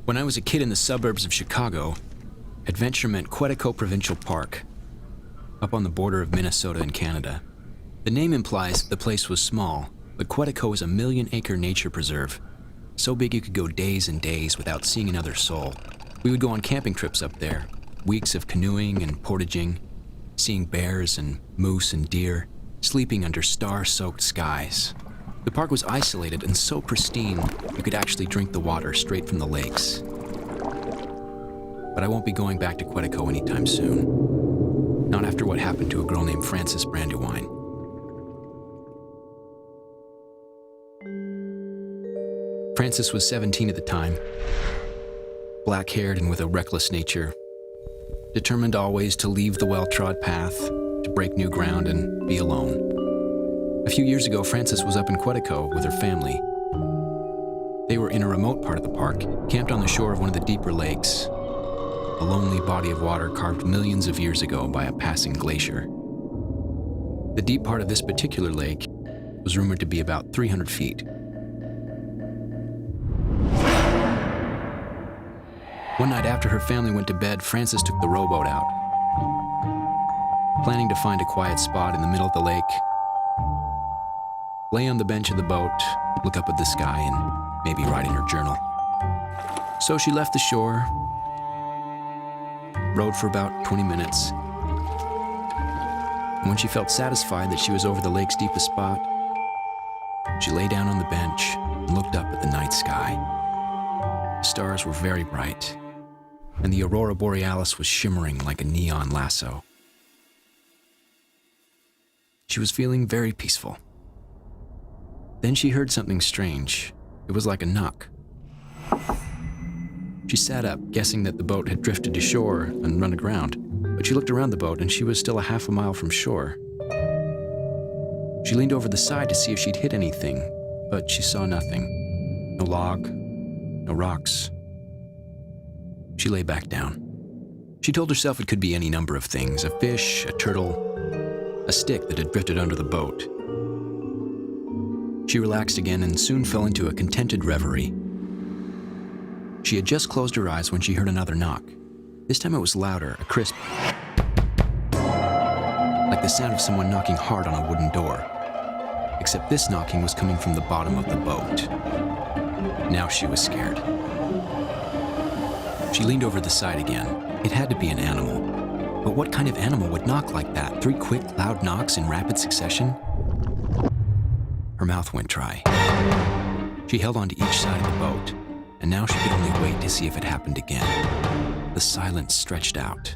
When I was a kid in the suburbs of Chicago, adventure meant Quetico Provincial Park, up on the border of Minnesota and Canada. The name implies the place was small, but Quetico is a 1,000,000-acre nature preserve, so big you could go days and days without seeing another soul. We would go on camping trips up there, weeks of canoeing and portaging, seeing bears and moose and deer, sleeping under star-soaked skies. The park was isolated and so pristine, you could actually drink the water straight from the lakes. But I won't be going back to Quetico anytime soon. Not after what happened to a girl named Frances Brandywine. Frances was 17 at the time, black-haired and with a reckless nature, determined always to leave the well-trod path, to break new ground and be alone. A few years ago, Frances was up in Quetico with her family. They were in a remote part of the park, camped on the shore of one of the deeper lakes, a lonely body of water carved millions of years ago by a passing glacier. The deep part of this particular lake was rumored to be about 300 feet. One night after her family went to bed, Frances took the rowboat out, planning to find a quiet spot in the middle of the lake, lay on the bench of the boat, look up at the sky, and maybe write in her journal. So she left the shore, rowed for about 20 minutes, and when she felt satisfied that she was over the lake's deepest spot, she lay down on the bench and looked up at the night sky. The stars were very bright, and the aurora borealis was shimmering like a neon lasso. She was feeling very peaceful. Then she heard something strange. It was like a knock. She sat up, guessing that the boat had drifted to shore and run aground, but she looked around the boat and she was still a half a mile from shore. She leaned over the side to see if she'd hit anything, but she saw nothing. No log, no rocks. She lay back down. She told herself it could be any number of things: a fish, a turtle, a stick that had drifted under the boat. She relaxed again and soon fell into a contented reverie. She had just closed her eyes when she heard another knock. This time it was louder, a crisp, like the sound of someone knocking hard on a wooden door. Except this knocking was coming from the bottom of the boat. Now she was scared. She leaned over the side again. It had to be an animal. But what kind of animal would knock like that? 3 quick, loud knocks in rapid succession? Her mouth went dry. She held on to each side of the boat, and now she could only wait to see if it happened again. The silence stretched out.